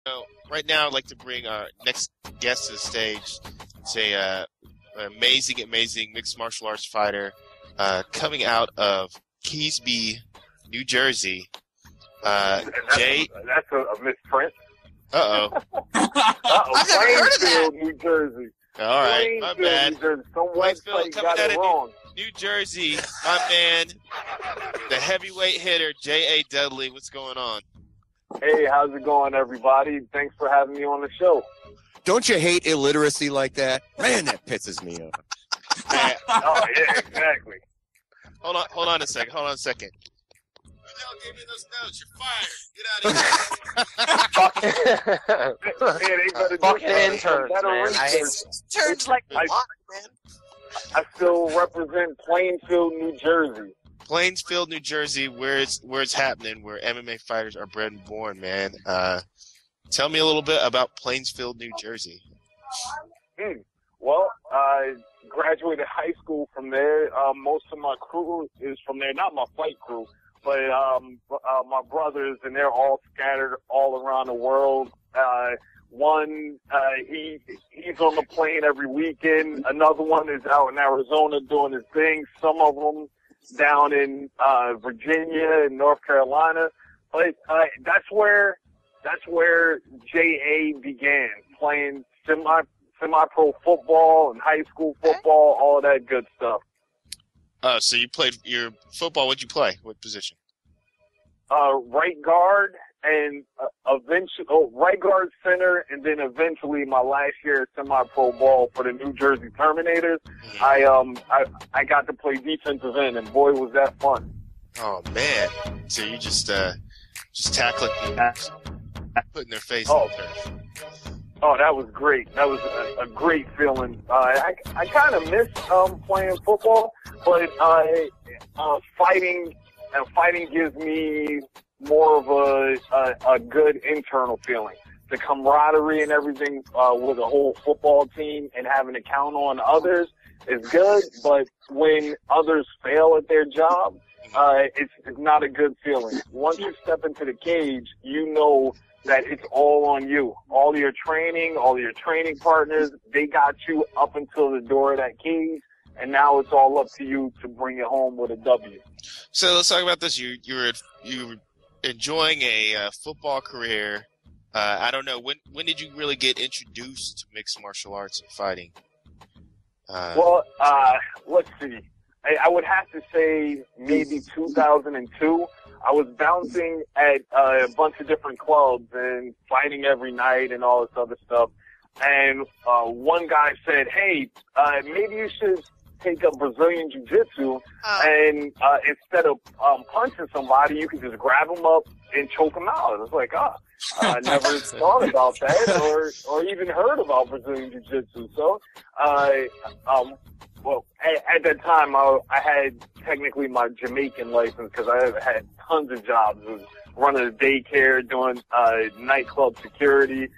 So right now, I'd like to bring our next guest to the stage. It's a amazing mixed martial arts fighter coming out of Keysby, New Jersey. Jay. That's a misprint. Uh-oh. I've never heard of that. New Jersey. All right, my bad. New Jersey. Some website got it wrong. New Jersey, my man, the heavyweight hitter, J.A. Dudley. What's going on? Hey, how's it going, everybody? Thanks for having me on the show. Don't you hate illiteracy like that? Man, that pisses me off. Oh, yeah, exactly. Hold on a second. Who the hell gave me those notes? You're fired. Get out of here. Fucking interns, man. I hate Interns like a lot, man. I still represent Plainfield, New Jersey. Plainsfield, New Jersey, where it's happening, where MMA fighters are bred and born, man. Tell me a little bit about Plainsfield, New Jersey. Well, I graduated high school from there. Most of my crew is from there. Not my fight crew, but my brothers, and they're all scattered all around the world. One, he's on the plane every weekend. Another one is out in Arizona doing his thing. Some of them down in Virginia and North Carolina. But that's where J.A. began, playing semi-pro football and high school football, all that good stuff. So you played your football. What'd you play? What position? Right guard and eventually right guard, center, and then eventually my last year semi-pro ball for the New Jersey Terminators. I got to play defensive end, and boy was that fun. Oh man! So you just tackling people, putting their face on the turf. Oh, that was great. That was a great feeling. I kind of miss playing football, but fighting gives me more of a good internal feeling. The camaraderie and everything with a whole football team and having to count on others is good, but when others fail at their job, it's not a good feeling. Once you step into the cage, you know that it's all on you. All your training partners, they got you up until the door of that cage, and now it's all up to you to bring it home with a W. So let's talk about this. You were enjoying a football career. I don't know, when did you really get introduced to mixed martial arts and fighting? Let's see. I would have to say maybe 2002. I was bouncing at a bunch of different clubs and fighting every night and all this other stuff. And one guy said, hey, maybe you should take up Brazilian Jiu-Jitsu, and instead of punching somebody, you can just grab them up and choke them out. I was like, I never thought about that or even heard about Brazilian Jiu-Jitsu. So, well, at that time, I had technically my Jamaican license because I had tons of jobs. I was running a daycare, doing nightclub security,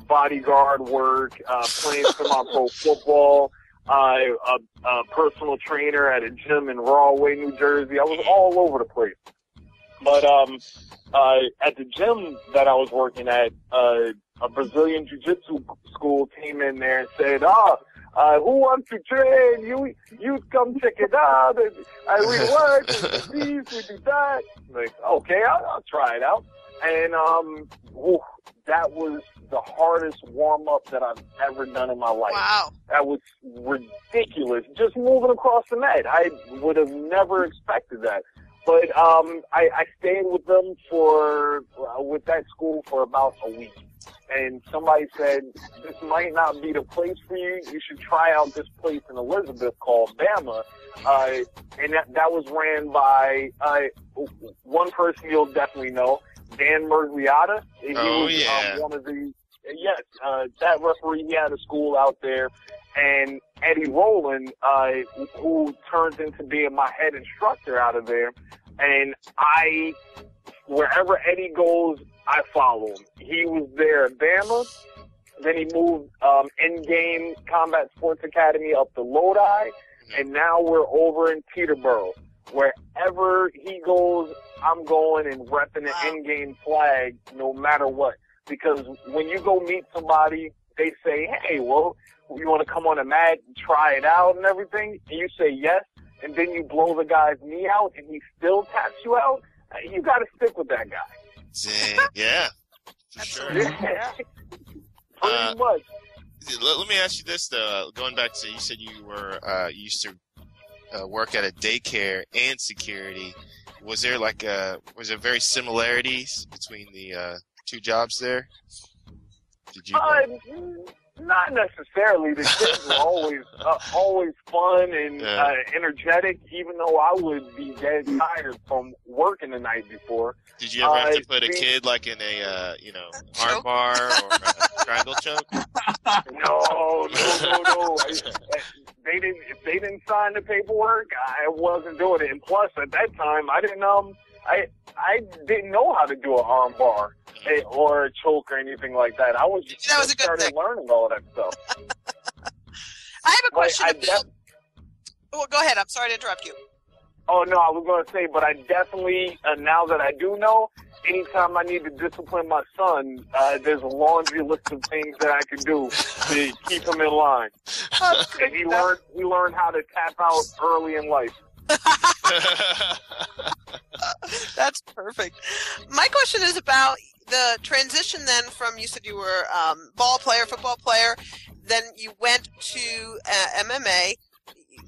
bodyguard work, playing semi-pro football, a personal trainer at a gym in Rahway, New Jersey. I was all over the place. But at the gym that I was working at, a Brazilian Jiu-Jitsu school came in there and said, who wants to train? You come check it out. And we work, we do this, we do that. Like, okay, I'll try it out. And that was the hardest warm-up that I've ever done in my life. Wow. That was ridiculous. Just moving across the mat. I would have never expected that. But I stayed with them with that school for about a week. And somebody said, this might not be the place for you. You should try out this place in Elizabeth called Bama. And that was ran by one person you'll definitely know, Dan Mergliata. He was one of the, that referee. He had a school out there. And Eddie Rowland, who turns into being my head instructor out of there. And wherever Eddie goes, I follow him. He was there at Bama. Then he moved in-game Combat Sports Academy up to Lodi. And now we're over in Peterborough. Wherever he goes, I'm going and repping the in-game flag no matter what. because when you go meet somebody, they say, hey, well, you want to come on a mat and try it out and everything? And you say yes, and then you blow the guy's knee out and he still taps you out. You got to stick with that guy. Dang, yeah, for sure. Yeah. Pretty much. Let me ask you this, though. Going back to, you said you were you used to work at a daycare and security. Was there very similarities between the two jobs there? Did you? Not necessarily. The kids were always fun and energetic, even though I would be dead tired from working the night before. Did you ever have to put a kid like in a arm bar or a triangle choke? No. If they didn't sign the paperwork, I wasn't doing it. And plus, at that time, I didn't know how to do an arm bar or a choke or anything like that. I was just started learning all of that stuff. I have a question. Well, go ahead. I'm sorry to interrupt you. Oh, no, I was going to say, but I definitely, now that I do know, anytime I need to discipline my son, there's a laundry list of things that I can do to keep him in line. And he learned how to tap out early in life. That's perfect. My question is about the transition then from, you said you were ball player, football player, then you went to MMA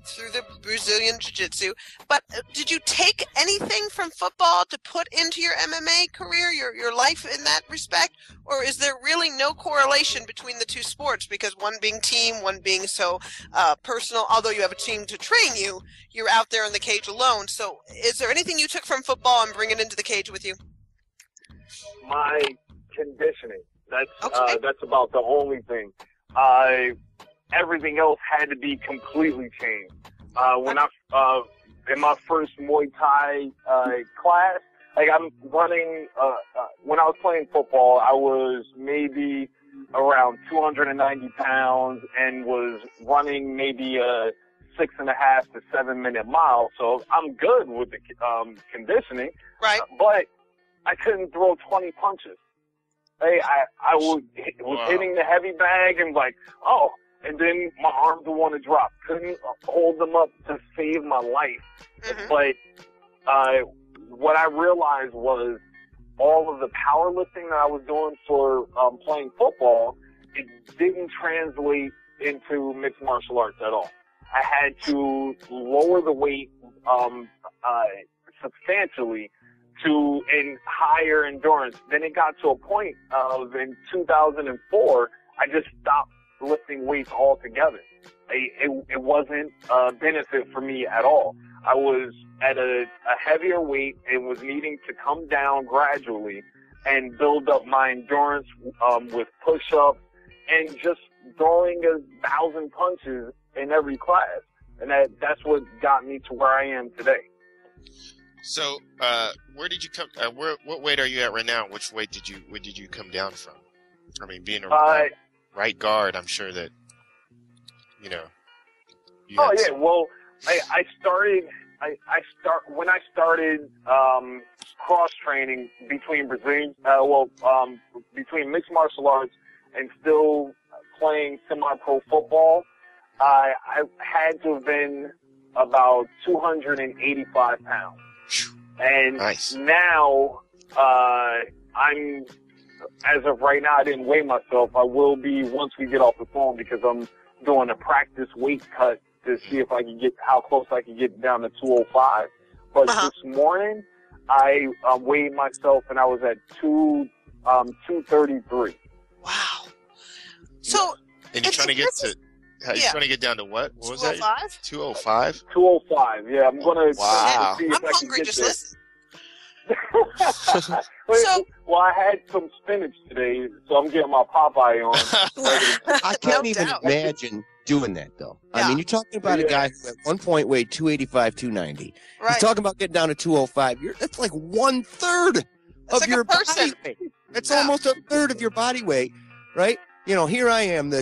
through the Brazilian Jiu-Jitsu. But did you take anything from football to put into your MMA career, your life in that respect? Or is there really no correlation between the two sports? Because one being team, one being so personal, although you have a team to train you, you're out there in the cage alone. So is there anything you took from football and bring it into the cage with you? My conditioning. That's about the only thing. Everything else had to be completely changed. When in my first Muay Thai class, like I'm running, when I was playing football, I was maybe around 290 pounds and was running maybe a 6.5 to 7 minute mile. So I'm good with the conditioning, right? But I couldn't throw 20 punches. I was hitting the heavy bag and like, oh. And then my arms would want to drop. Couldn't hold them up to save my life. Mm-hmm. But what I realized was all of the powerlifting that I was doing for playing football, it didn't translate into mixed martial arts at all. I had to lower the weight substantially in higher endurance. Then it got to a point of, in 2004, I just stopped lifting weights altogether. It wasn't a benefit for me at all. I was at a heavier weight and was needing to come down gradually and build up my endurance with push-ups and just throwing 1,000 punches in every class. And that's what got me to where I am today. So, where did you come? What weight are you at right now? Which weight did you come down from? I mean, being a right guard, I'm sure that, Well, I started when I started cross training between between mixed martial arts and still playing semi-pro football. I had to have been about 285 pounds, and nice. Now I'm. As of right now, I didn't weigh myself. I will be once we get off the phone because I'm doing a practice weight cut to see if I can get how close I can get down to 205. But this morning, I weighed myself and I was at 233. Wow. So, and you're trying to get to? You're trying to get down to what? What was that? 205. 205. Yeah, I'm gonna. Wow. See if I'm hungry. Just listen. Well, I had some spinach today, so I'm getting my Popeye on. I can't even imagine doing that, though. Yeah. I mean, you're talking about a guy who at one point weighed 285, 290. Right. You're talking about getting down to 205. That's like 1/3 of your body weight. That's almost 1/3 of your body weight, right? Here I am,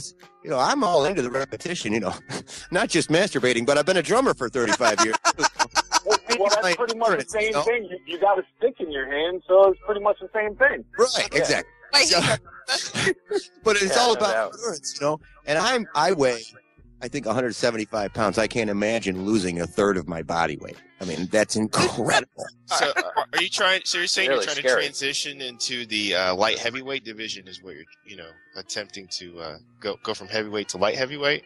I'm all into the repetition, not just masturbating, but I've been a drummer for 35 years. Well, that's pretty much the same thing. You got a stick in your hand, so it's pretty much the same thing. Right, exactly. But it's all about endurance, you know. And I weigh, I think, 175 pounds. I can't imagine losing a third of my body weight. I mean, that's incredible. So, are you trying? So you're saying Really you're trying to transition into the light heavyweight division? Is what you're, attempting to go from heavyweight to light heavyweight?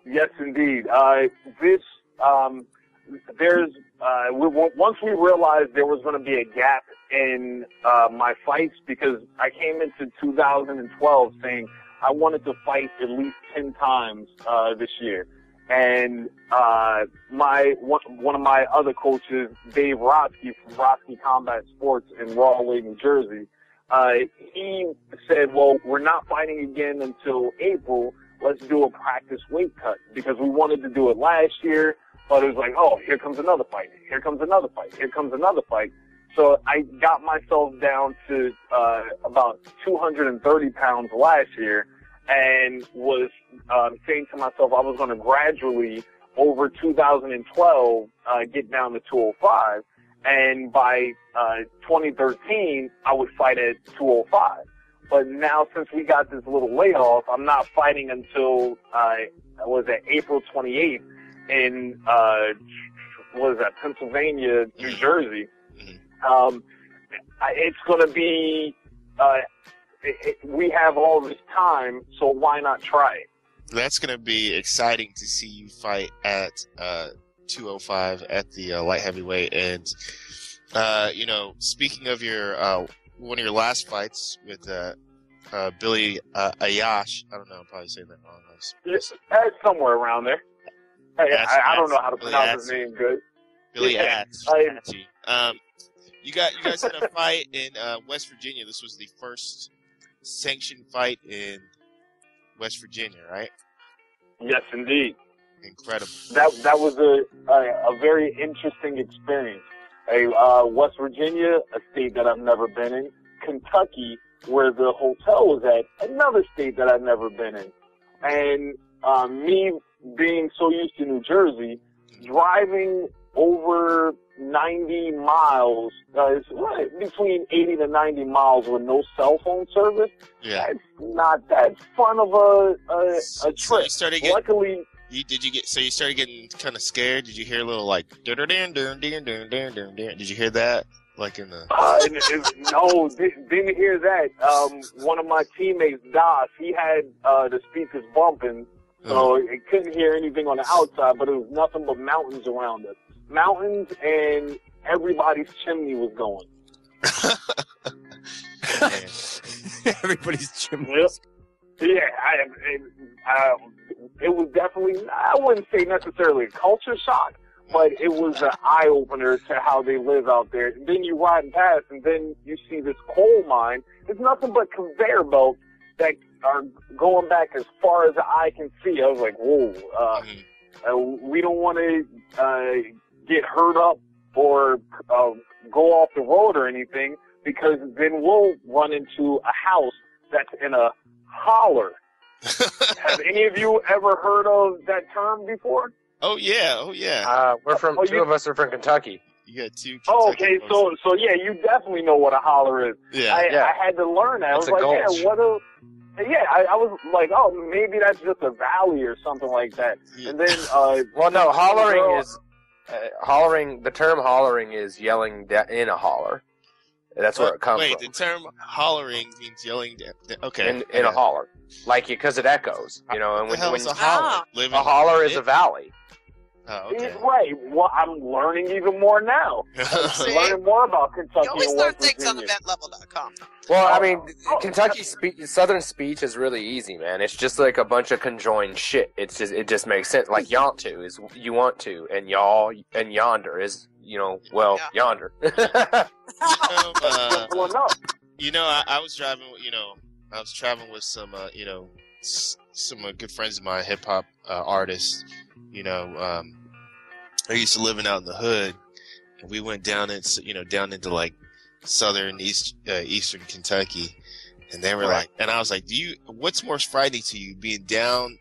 Yes, indeed. Once we realized there was going to be a gap in my fights, because I came into 2012 saying I wanted to fight at least 10 times this year. And one of my other coaches, Dave Rotsky from Rotsky Combat Sports in Rahway, New Jersey, he said, well, we're not fighting again until April. Let's do a practice weight cut, because we wanted to do it last year, but it was like, oh, here comes another fight. Here comes another fight. Here comes another fight. So I got myself down to about 230 pounds last year, and was saying to myself I was going to gradually, over 2012, get down to 205. And by 2013, I would fight at 205. But now, since we got this little layoff, I'm not fighting until, April 28th in, Pennsylvania, New Jersey. It's going to be, we have all this time, so why not try it? That's going to be exciting to see you fight at 205 at the light heavyweight. And, speaking of your one of your last fights with Billy Ayash, I don't know, I'm probably saying that wrong. It's somewhere around there. I don't know how to pronounce his name good. Billy Ayash. You guys had a fight in West Virginia. This was the first sanctioned fight in West Virginia, right? Yes, indeed. Incredible. That was a very interesting experience. West Virginia, a state that I've never been in. Kentucky, where the hotel was at, another state that I've never been in. And me being so used to New Jersey, driving over 90 miles, between 80 to 90 miles with no cell phone service. Yeah. That's not that fun of a trip. So you started getting, luckily, you started getting kind of scared? Did you hear a little like did you hear that? Like in the no, didn't hear that. One of my teammates, Das, he had the speakers bumping, so it couldn't hear anything on the outside, but it was nothing but mountains around us. Mountains, and everybody's chimney was going. Everybody's chimney. Yep. Yeah, it was definitely, I wouldn't say necessarily a culture shock, but it was an eye-opener to how they live out there. And then you ride past, and then you see this coal mine. It's nothing but conveyor belts that are going back as far as the eye can see. I was like, whoa, we don't want to get hurt up or go off the road or anything, because then we'll run into a house that's in a holler. Have any of you ever heard of that term before? Oh yeah. We're from two of us are from Kentucky. You got two. Okay, so yeah, you definitely know what a holler is. Yeah. I had to learn that. I was like, I was like, oh, maybe that's just a valley or something like that. And then, well, no, hollering is hollering. The term hollering is yelling in a holler. That's where it comes from. Wait, the term hollering means yelling. Okay. In a holler, like because it echoes, And when a holler? A holler is a valley. Oh, okay. Right. Well, I'm learning even more now. I'm learning more about Kentucky. You always and learn West things on Virginia. eventlevel.com. Well, I mean, Kentucky Southern speech is really easy, man. It's just like a bunch of conjoined shit. It just makes sense. Like y'all to is you want to, and y'all and yonder is yonder. I was driving. I was traveling with some good friends of mine, hip hop artists. I used to living out in the hood, and we went down into like southern eastern Kentucky, and they were like, and I was like, what's more frightening to you, being down,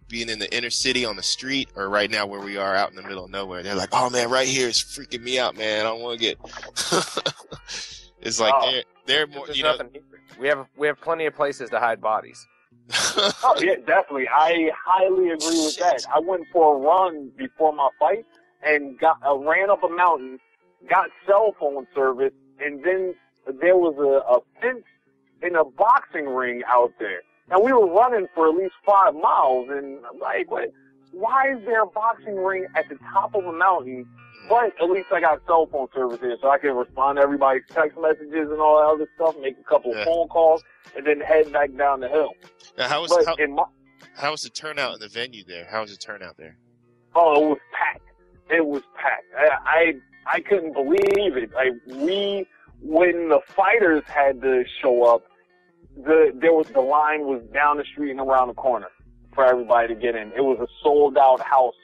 being in the inner city on the street, or right now where we are out in the middle of nowhere? They're like, oh man, right here is freaking me out, man. I don't want to get. It's like they're more, We have plenty of places to hide bodies. Oh yeah, definitely. I highly agree with that. I went for a run before my fight and ran up a mountain, got cell phone service, and then there was a fence in a boxing ring out there. And we were running for at least 5 miles, and I'm like, why is there a boxing ring at the top of a mountain? But at least I got cell phone service here, so I can respond to everybody's text messages and all that other stuff, make a couple of phone calls, and then head back down the hill. Now, how was the turnout in the venue there? How was the turnout there? Oh, it was packed. It was packed. I couldn't believe it. When the fighters had to show up, the line was down the street and around the corner for everybody to get in. It was a sold out house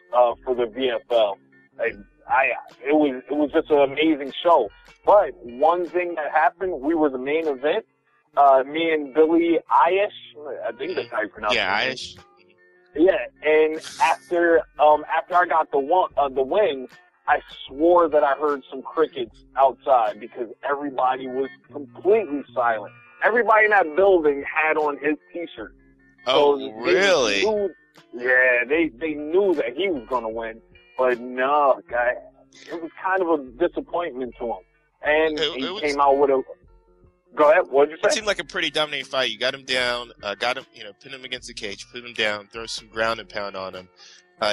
for the VFL. It was just an amazing show. But one thing that happened, we were the main event. Me and Billy Aish, I think that's how you pronounce it. Yeah, Aish. Yeah, and after I got the win, I swore that I heard some crickets outside because everybody was completely silent. Everybody in that building had on his T-shirt. Oh, really? They knew that he was going to win, but no, it was kind of a disappointment to him. And he came out with a. Go ahead. What did you say? It seemed like a pretty dominating fight. You got him down, pin him against the cage, put him down, throw some ground and pound on him.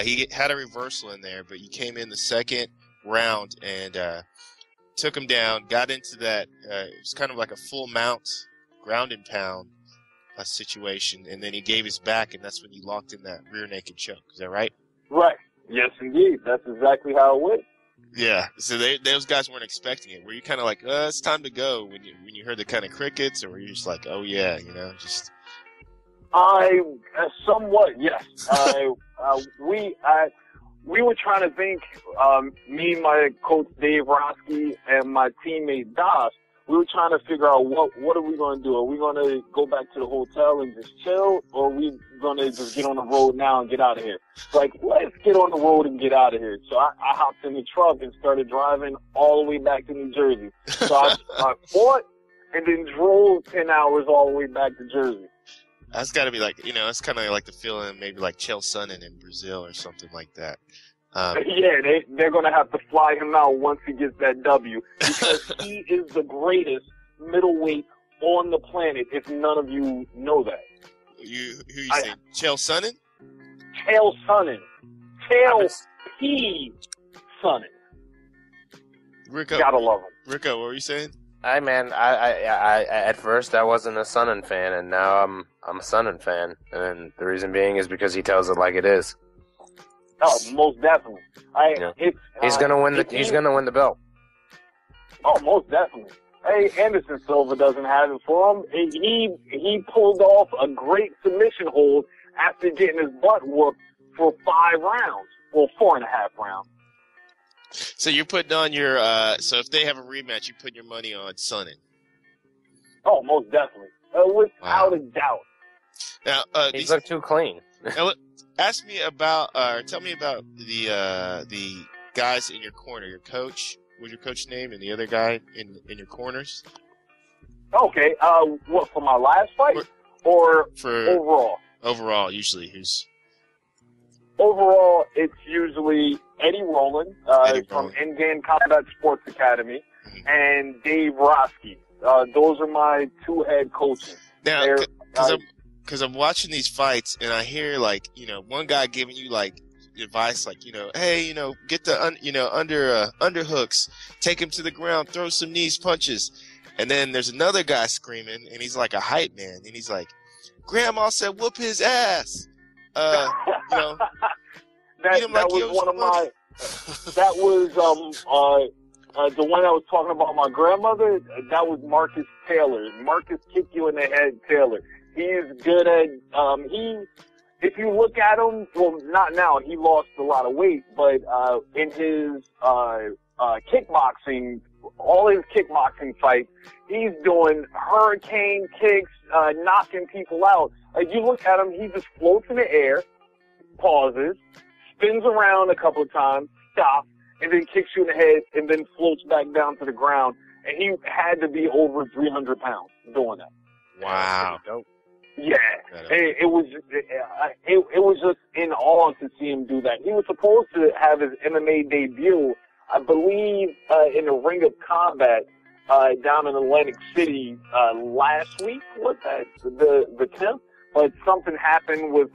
He had a reversal in there, but you came in the second round and took him down, got into that. It was kind of like a full mount, ground and pound situation, and then he gave his back, and that's when you locked in that rear naked choke. Is that right? Right. Yes, indeed. That's exactly how it went. Yeah. So those guys weren't expecting it. Were you kind of like, it's time to go when you heard the kind of crickets, or were you just like, oh yeah, just? I somewhat yes. We were trying to think. Me, my coach Dave Roski, and my teammate Das. We were trying to figure out what are we going to do? Are we going to go back to the hotel and just chill, or are we going to just get on the road now and get out of here? Like, let's get on the road and get out of here. So I hopped in the truck and started driving all the way back to New Jersey. So I fought and then drove 10 hours all the way back to Jersey. That's got to be like, it's kind of like the feeling maybe like Chael Sonnen in Brazil or something like that. Yeah, they're going to have to fly him out once he gets that W because he is the greatest middleweight on the planet, if none of you know that. Who you saying? Chael Sonnen? Chael Sonnen. Chael P. Sonnen. Rico, gotta love him. Rico, what were you saying? I at first I wasn't a Sonnen fan, and now I'm a Sonnen fan, and the reason being is because he tells it like it is. Oh, most definitely. He's gonna win the belt. Oh, most definitely. Hey, Anderson Silva doesn't have it for him. He pulled off a great submission hold after getting his butt whooped for 5 rounds. Well, 4.5 rounds. So you're putting on your so if they have a rematch, you put your money on Sonnen. Oh, most definitely. Without a doubt. Now, he's looked too clean. Now, tell me about the guys in your corner. Your coach, what's your coach name, and the other guy in your corners? Okay. What, for my last fight or for overall? Overall, usually who's? Overall, it's usually Eddie Rowland from Endgame Combat Sports Academy and Dave Roski. Those are my 2 head coaches. Now, because I'm watching these fights and I hear one guy giving you advice hey, get the underhooks, take him to the ground, throw some knees, punches, and then there's another guy screaming and he's like a hype man and he's like, Grandma said whoop his ass. That was one of my. That was the one I was talking about. My grandmother. That was Marcus Taylor. Marcus kick you in the head, Taylor. He is good at. If you look at him, well, not now. He lost a lot of weight, but in his kickboxing, all his kickboxing fights, he's doing hurricane kicks, knocking people out. You look at him, he just floats in the air, pauses, spins around a couple of times, stops, and then kicks you in the head, and then floats back down to the ground. And he had to be over 300 pounds doing that. Wow. Yeah, it was just in awe to see him do that. He was supposed to have his MMA debut, I believe, in the Ring of Combat down in Atlantic City last week. Was that the 10th? But something happened with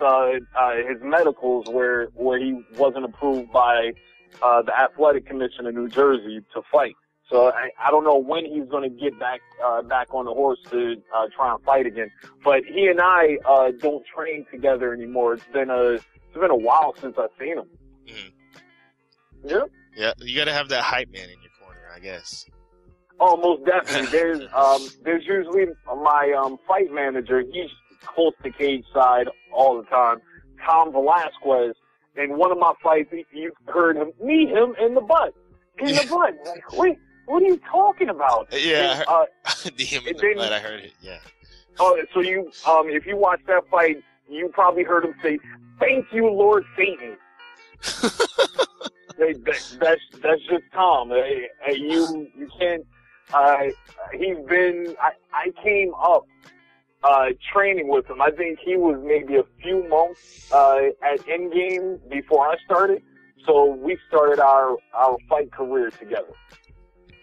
his medicals where he wasn't approved by the Athletic Commission of New Jersey to fight. So I don't know when he's going to get back on the horse to try and fight again. But he and I don't train together anymore. It's been a while since I've seen him. Mm-hmm. Yeah. Yeah, you got to have that hype man in your corner, I guess. Oh, most definitely. There's usually my fight manager. He's close to cage side all the time. Tom Velasquez. In one of my fights, you heard him knee him in the butt. In the butt. Like, wait. What are you talking about? Yeah, him in the butt, I heard it. Yeah. Oh, so you, if you watch that fight, you probably heard him say, "Thank you, Lord Satan." That's just Tom. You can't. He's been. I came up training with him. I think he was maybe a few months at Endgame before I started. So we started our fight career together.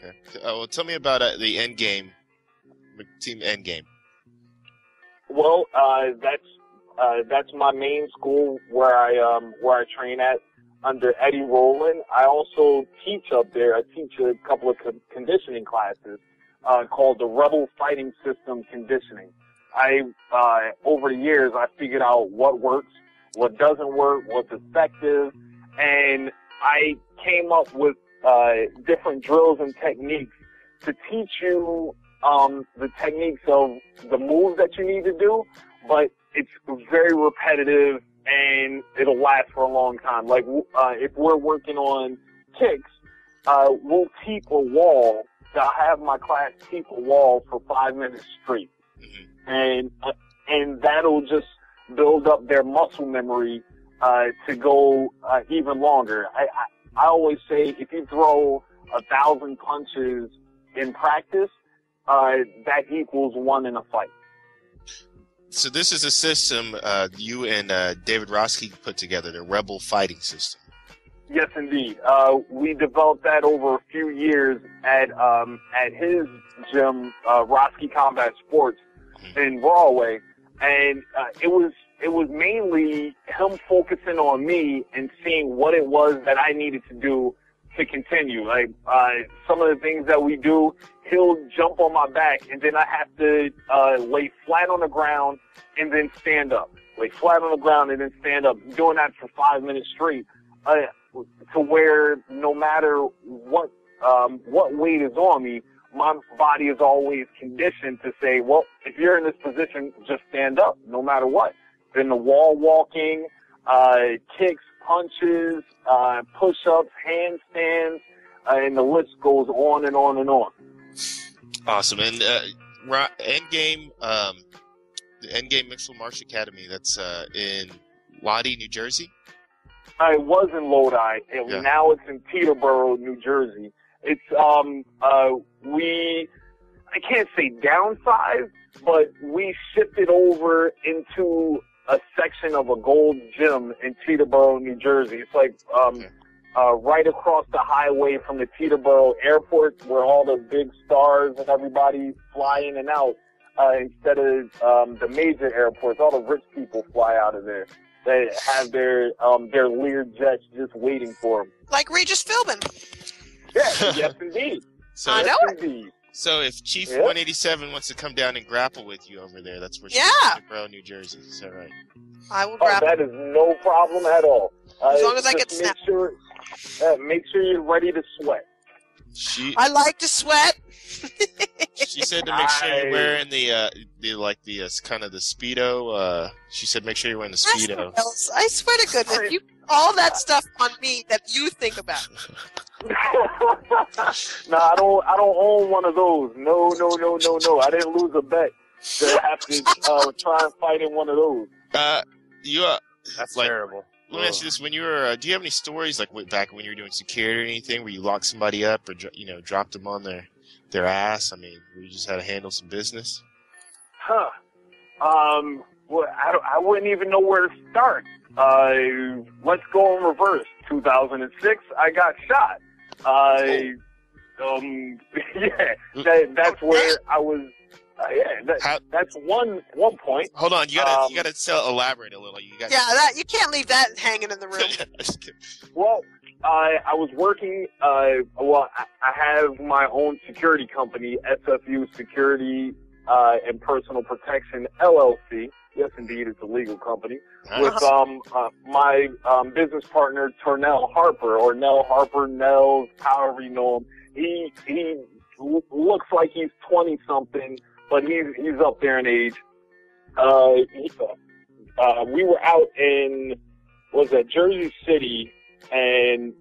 Okay. Well, tell me about the Endgame team. Endgame. Well, that's my main school where I train at under Eddie Rowland. I also teach up there. I teach a couple of conditioning classes called the Rebel Fighting System Conditioning. Over the years, I figured out what works, what doesn't work, what's effective, and I came up with different drills and techniques to teach you the techniques of the moves that you need to do, but it's very repetitive and it'll last for a long time. Like if we're working on kicks, we'll teep a wall. I'll have my class teep a wall for 5 minutes straight, and that'll just build up their muscle memory to go even longer. I always say if you throw 1,000 punches in practice, that equals 1 in a fight. So this is a system you and David Roski put together, the Rebel Fighting System. Yes, indeed. We developed that over a few years at his gym, Roski Combat Sports in Broadway, and it was mainly him focusing on me and seeing what it was that I needed to do to continue. Like some of the things that we do, he'll jump on my back, and then I have to lay flat on the ground and then stand up. Lay flat on the ground and then stand up. Doing that for 5 minutes straight, to where no matter what weight is on me, my body is always conditioned to say, well, if you're in this position, just stand up, no matter what. Then the wall walking, kicks, punches, push-ups, handstands, and the list goes on and on and on. Awesome. And Endgame, the Endgame Mixed Martial Academy, that's in Lodi, New Jersey? It was in Lodi. Now it's in Peterborough, New Jersey. It's I can't say downsized, but we shifted over into a section of a gold gym in Teterboro, New Jersey. It's like right across the highway from the Teterboro airport, where all the big stars and everybody fly in and out. Instead of the major airports, all the rich people fly out of there. They have their Lear jets just waiting for them. Like Regis Philbin. Yeah, yes indeed. So, I know indeed. So if Chief 187 wants to come down and grapple with you over there, that's where she's in Peterborough, New Jersey. Is that right? I will grapple. That is no problem at all. As long as I get snapped. Make sure you're ready to sweat. I like to sweat. She said to make sure you're wearing the kind of the Speedo. She said make sure you're wearing the Speedo. I swear to goodness, you all that stuff on me that you think about. No, I don't own one of those. No. I didn't lose a bet to have to try and fight in one of those. That's terrible. Let me ask you this: when you were, do you have any stories like back when you were doing security or anything, where you locked somebody up or dropped them on their ass? I mean, where you just had to handle some business? Well, I wouldn't even know where to start. Let's go in reverse. 2006, I got shot. That's where I was. That's one point. Hold on, you gotta elaborate a little. You can't leave that hanging in the room. Well, I was working. I have my own security company, SFU Security and Personal Protection LLC. Yes, indeed, it's a legal company. With my business partner, Turnell Harper, or Nell Harper, Nell, however you know him. He looks like he's 20-something, but he's up there in age. We were out in, Jersey City, and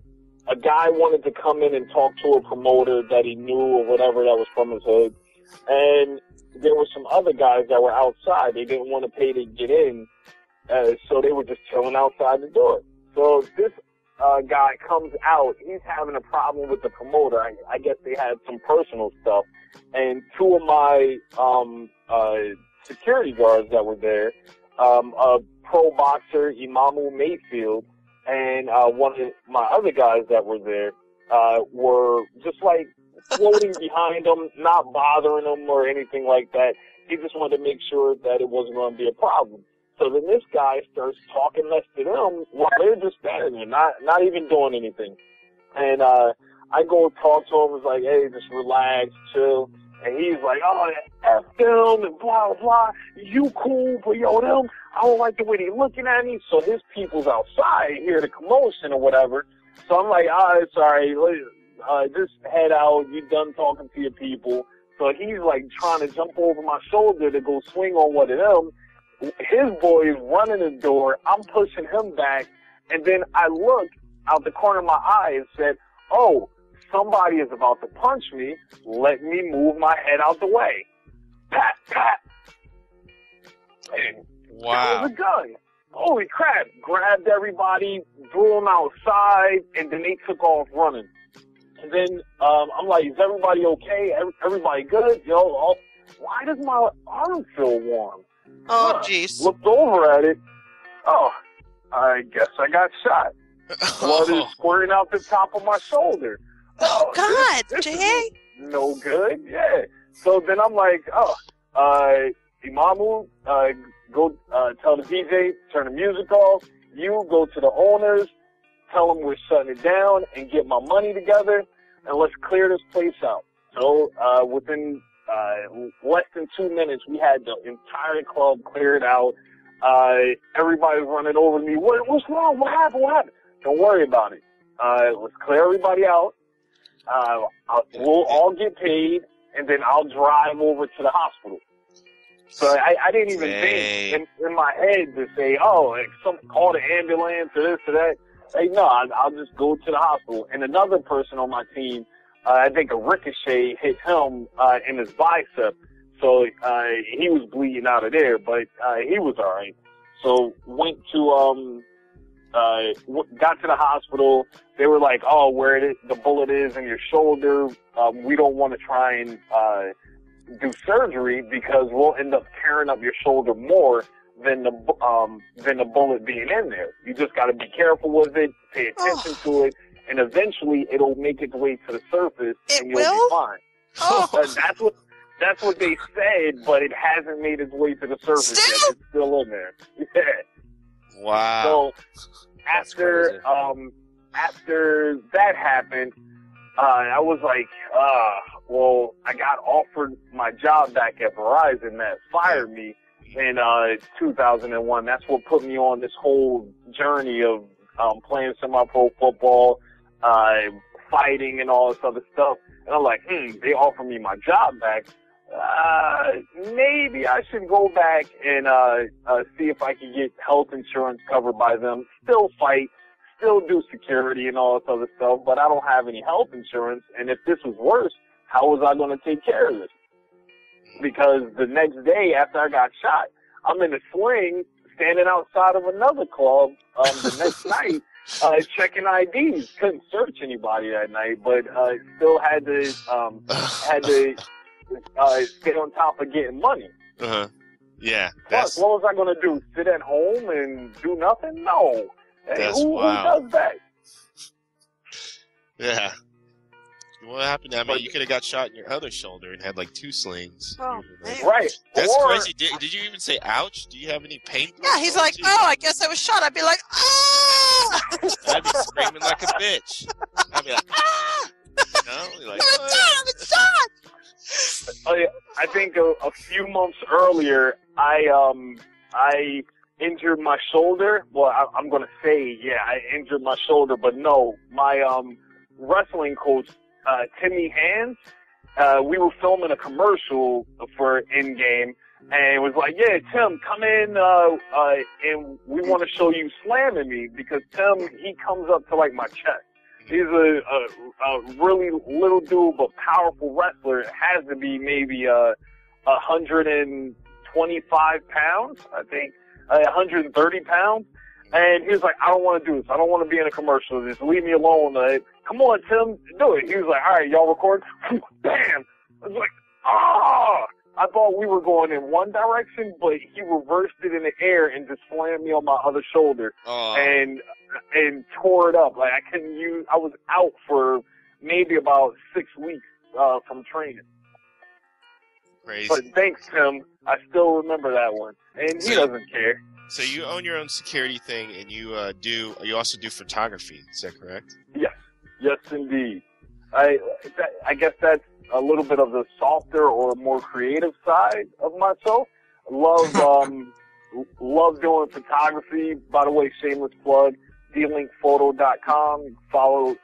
a guy wanted to come in and talk to a promoter that he knew or whatever that was from his hood. And there were some other guys that were outside. They didn't want to pay to get in, so they were just chilling outside the door. So this guy comes out. He's having a problem with the promoter. I guess they had some personal stuff. And two of my security guards that were there, a pro boxer, Imamu Mayfield, and one of my other guys that were there were just like floating behind him, not bothering him or anything like that. He just wanted to make sure that it wasn't going to be a problem. So then this guy starts talking mess to them while they're just standing there, not even doing anything. And I go talk to him. It's like, hey, just relax, chill. And he's like, oh, F them and blah, blah. You cool, but yo, them, I don't like the way they looking at me. So his people's outside, hear the commotion or whatever. So I'm like, oh, it's all right. Just head out. You done talking to your people. So he's like trying to jump over my shoulder to go swing on one of them. His boy is running the door. I'm pushing him back. And then I look out the corner of my eye and said, oh, somebody is about to punch me. Let me move my head out the way. Pat, pat. And wow. There was a gun. Holy crap. Grabbed everybody, threw them outside, and then they took off running. And then I'm like, is everybody okay? Everybody good? Yo, why does my arm feel warm? Oh, jeez. Looked over at it. Oh, I guess I got shot. Blood is squirting out the top of my shoulder. Oh, God, Jay. No good, yeah. So then I'm like, Imamu, go tell the DJ, turn the music off. You go to the owners, tell them we're shutting it down, and get my money together, and let's clear this place out. So within less than 2 minutes, we had the entire club cleared out. Everybody was running over to me. What's wrong? What happened? What happened? Don't worry about it. Let's clear everybody out. We'll all get paid, and then I'll drive over to the hospital. So I didn't even think in my head to say, oh, like call the ambulance or this or that. Like, no, I'll just go to the hospital. And another person on my team, I think a ricochet hit him in his bicep. So he was bleeding out of there, but he was all right. So went to got to the hospital. They were like, oh, where the bullet is in your shoulder, we don't want to try and do surgery because we'll end up tearing up your shoulder more than the bullet being in there. You just got to be careful with it, pay attention to it, and eventually it'll make its way to the surface and you'll be fine. That's what they said, but it hasn't made its way to the surface yet. It's still in there. Yeah. Wow. So after that happened, I was like, well, I got offered my job back at Verizon that fired me in 2001. That's what put me on this whole journey of playing semi-pro football, fighting and all this other stuff. And I'm like, they offered me my job back. Maybe I should go back and see if I can get health insurance covered by them. Still fight, still do security and all this other stuff, but I don't have any health insurance. And if this was worse, how was I going to take care of this? Because the next day after I got shot, I'm in a sling standing outside of another club the next night checking IDs. Couldn't search anybody that night, but still had to stay on top of getting money. Uh-huh. Yeah. Plus, what was I going to do? Sit at home and do nothing? No. Hey, who does that? Yeah. What happened? I mean, you could have got shot in your other shoulder and had like 2 slings. Oh, right. That's crazy. Did you even say ouch? Do you have any pain? Yeah, he's like, oh, I guess I was shot. I'd be like, ah! I'd be screaming like a bitch. I'd be like, ah! You know? Like, I'm shot! I think a few months earlier, I injured my shoulder. Well, I'm going to say, yeah, I injured my shoulder, but no, my wrestling coach, Timmy Hands, we were filming a commercial for In-Game, and it was like, yeah, Tim, come in, and we want to show you slamming me, because Tim, he comes up to like my chest. He's a really little dude, but powerful wrestler. It has to be maybe 125 pounds, I think, 130 pounds. And he was like, I don't want to do this. I don't want to be in a commercial. Just leave me alone. Come on, Tim, do it. He was like, all right, y'all record. Bam! I was like, ah! I thought we were going in one direction, but he reversed it in the air and just slammed me on my other shoulder and tore it up. Like I was out for maybe about 6 weeks from training. Crazy. But thanks, Tim. I still remember that one, and he doesn't care. So you own your own security thing, and you also do photography. Is that correct? Yes, indeed. I guess that's a little bit of the softer or more creative side of myself. Love doing photography. By the way, shameless plug, dlinkphoto.com. Follow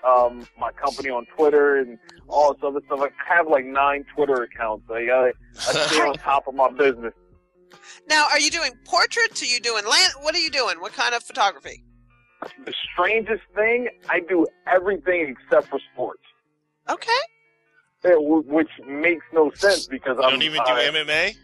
my company on Twitter and all this other stuff. I have like 9 Twitter accounts. I stay on top of my business. Now, are you doing portraits? Are you doing land? What are you doing? What kind of photography? The strangest thing, I do everything except for sports. Okay. Which makes no sense because I don't even do MMA?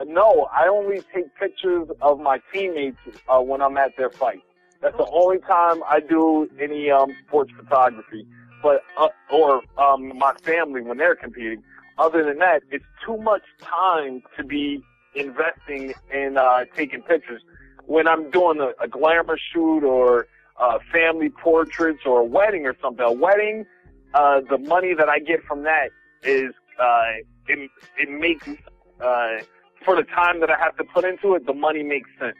No, I only take pictures of my teammates when I'm at their fight. That's the only time I do any sports photography, but or my family when they're competing. Other than that, it's too much time to be investing in taking pictures. When I'm doing a glamour shoot or family portraits or a wedding or something, the money that I get from that is it makes for the time that I have to put into it, the money makes sense.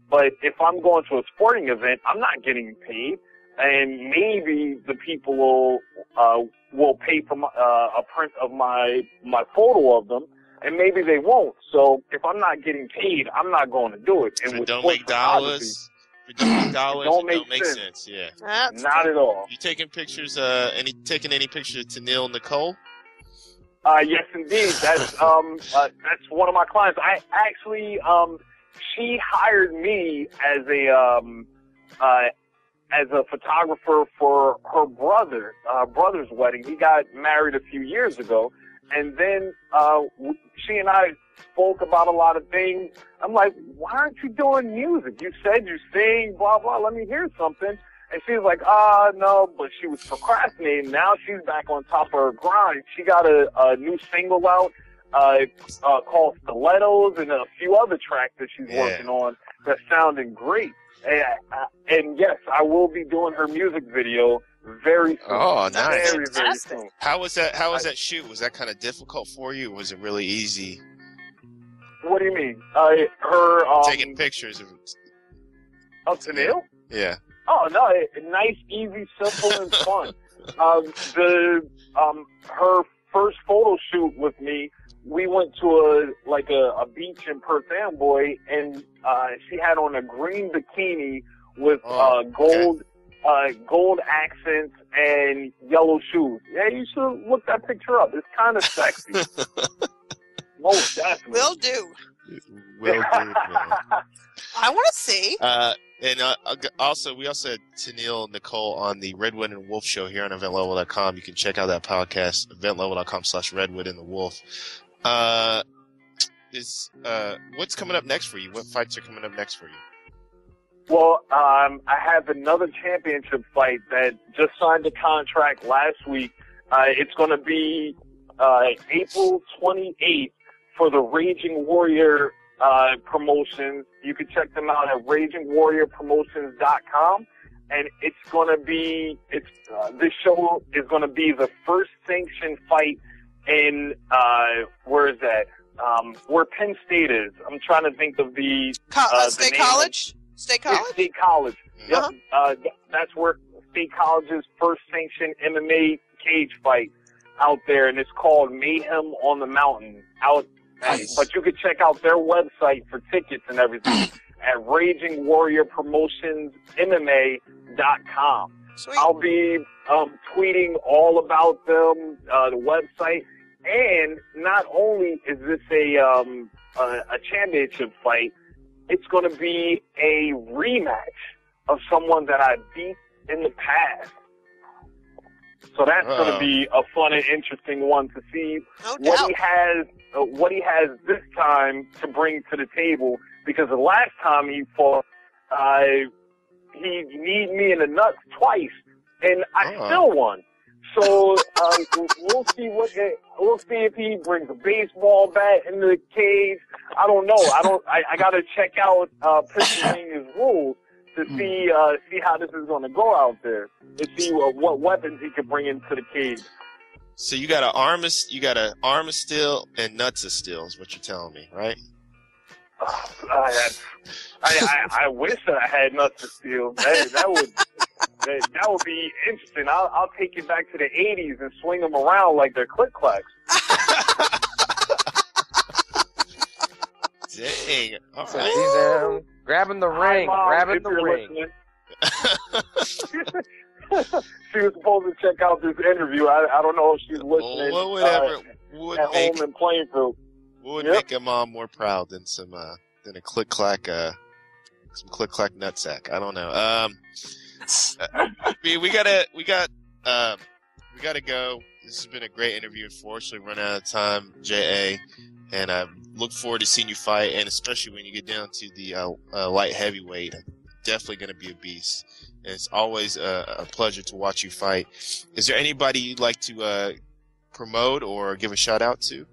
But if I'm going to a sporting event, I'm not getting paid, and maybe the people will pay for a print of my photo of them, and maybe they won't. So if I'm not getting paid, I'm not going to do it. And if it don't make dollars, it don't make sense. Yeah, not at all. You taking pictures? Taking any pictures to Neil Nicole? Yes, indeed. That's one of my clients. I actually she hired me as a photographer for her brother's wedding. He got married a few years ago, and then she and I spoke about a lot of things. I'm like, why aren't you doing music? You said you sing, blah blah. Let me hear something. And she was like, no, but she was procrastinating. Now she's back on top of her grind. She got a new single out called Stilettos and a few other tracks that she's working on that's sounding great. And yes, I will be doing her music video very soon. Oh, nice. Very, very soon. How was that shoot? Was that kind of difficult for you, or was it really easy? What do you mean? Taking pictures of Neil? Yeah. Oh no, nice, easy, simple, and fun. Her first photo shoot with me, we went to a beach in Perth Amboy, and she had on a green bikini with gold accents and yellow shoes. Yeah, you should look that picture up. It's kind of sexy. Most definitely. Will do. Will do. Man. I want to see. And also, we also had Neil Nicole on the Redwood and Wolf show here on eventlevel.com. You can check out that podcast, eventlevel.com/Redwood and the Wolf. What's coming up next for you? What fights are coming up next for you? Well, I have another championship fight that just signed a contract last week. It's going to be April 28th for the Raging Warrior promotions. You can check them out at RagingWarriorPromotions.com. And it's gonna be this show is gonna be the first sanctioned fight in where is that? Where Penn State is. I'm trying to think of the State College. State College. Yeah, State College. Yep. Uh-huh. That's where State College's first sanctioned MMA cage fight out there, and it's called Mayhem on the Mountain. Nice. But you can check out their website for tickets and everything at RagingWarriorPromotionsMMA.com. Sweet. I'll be tweeting all about them, the website, and not only is this a championship fight, it's going to be a rematch of someone that I beat in the past. So that's going to be a fun and interesting one to see what he has this time to bring to the table. Because the last time he fought, he kneed me in the nuts twice, and I still won. So we'll see if he brings a baseball bat in the cage. I don't know. I got to check out Pennsylvania's rules to see how this is going to go out there, and see what weapons he can bring into the cage. So you got an arm of steel and nuts of steel is what you're telling me, right? I wish that I had nuts of steel. That would be interesting. I'll take it back to the '80s and swing them around like they're click clacks. Dang! All So right. he's grabbing the ring, Mom, grabbing if the you're ring. She was supposed to check out this interview. I don't know if she's listening Would at make home in Plainfield. make a mom more proud than some than a click clack nutsack? I don't know. We gotta go. This has been a great interview. Unfortunately, run out of time, JA, and I look forward to seeing you fight, and especially when you get down to the light heavyweight. Definitely going to be a beast. And it's always a pleasure to watch you fight. Is there anybody you'd like to promote or give a shout out to?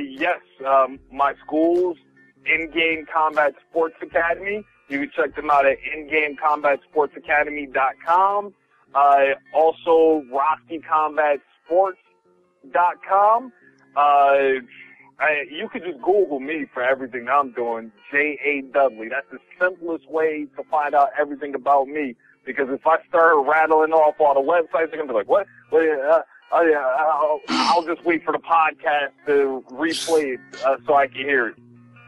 Yes, my school's In-Game Combat Sports Academy. You can check them out at InGameCombatSportsAcademy.com. Also, RockyCombatSports.com. You could just Google me for everything I'm doing, J.A. Dudley. That's the simplest way to find out everything about me. Because if I start rattling off all the websites, they're going to be like, what? I'll just wait for the podcast to replay it so I can hear it.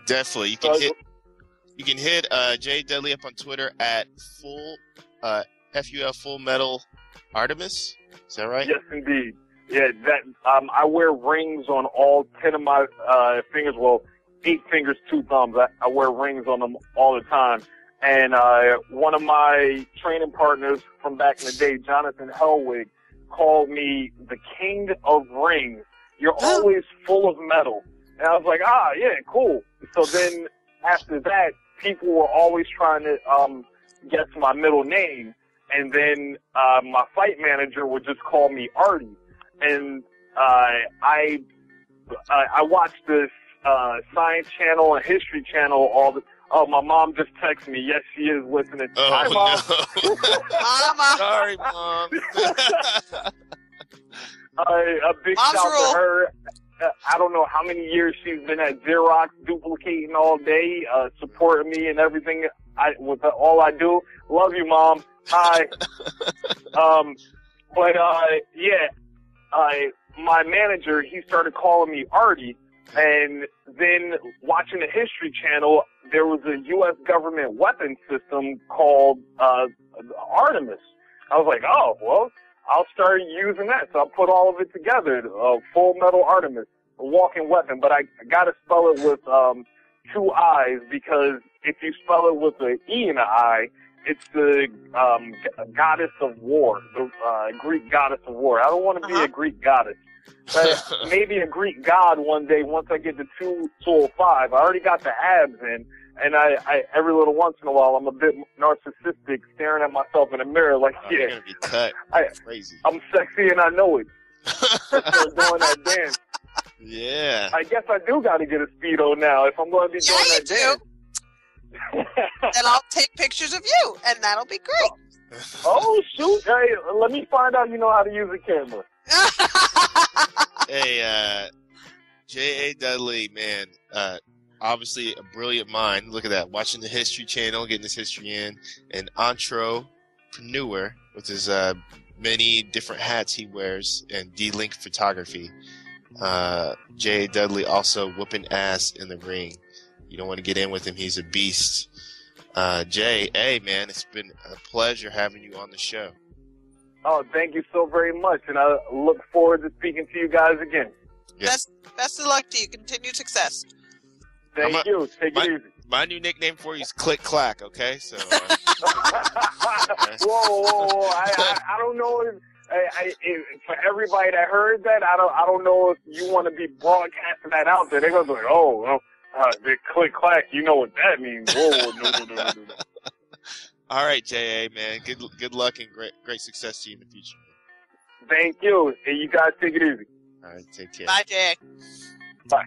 Definitely. You can hit Jay Dudley up on Twitter at FUL Full Metal Artemis. Is that right? Yes, indeed. Yeah, that I wear rings on all 10 of my fingers. Well, 8 fingers, 2 thumbs. I wear rings on them all the time. And one of my training partners from back in the day, Jonathan Hellwig, called me the king of rings. You're always full of metal. And I was like, yeah, cool. So then after that, people were always trying to guess my middle name. And then my fight manager would just call me Artie. And I watched this Science Channel and History Channel all the. Oh, my mom just texted me. Yes, she is listening. Hi, Mom. No. Sorry, Mom. A big Mom's shout rule. to her. I don't know how many years she's been at Xerox duplicating all day, supporting me and everything with all I do. Love you, Mom. Hi. My manager, he started calling me Artie, and then watching the History Channel, there was a U.S. government weapon system called Artemis. I was like, oh, well, I'll start using that. So I put all of it together, Full Metal Artemis, a walking weapon. But I got to spell it with 2 I's, because if you spell it with an E and an I, it's the goddess of war, the Greek goddess of war. I don't want to be a Greek goddess. Maybe a Greek god one day once I get to 205. I already got the abs in, and I every little once in a while I'm a bit narcissistic, staring at myself in the mirror like, You're gonna be cut. That's crazy. I'm sexy and I know it. Doing that dance. Yeah. I guess I do got to get a Speedo now if I'm going to be doing that dance. Then I'll take pictures of you, and that'll be great. Oh, shoot. Hey, let me find out you know how to use a camera. Hey, J.A. Dudley, man, obviously a brilliant mind. Look at that. Watching the History Channel, getting his history in. An entrepreneur with his many different hats he wears, and D-Link photography. J.A. Dudley also whooping ass in the ring. You don't want to get in with him. He's a beast. Jay, hey, man, it's been a pleasure having you on the show. Oh, thank you so very much, and I look forward to speaking to you guys again. Yeah. Best of luck to you. Continued success. Thank you. Take it easy. My new nickname for you is Click Clack, okay? So. Whoa. I don't know if for everybody that heard that, I don't know if you want to be broadcasting that out there. They're going to be like, oh, well, the Click Clack, you know what that means. Whoa, no. All right, J.A., man. Good luck and great success to you in the future. Thank you. And you guys take it easy. All right, take care. Bye, Jay. Bye.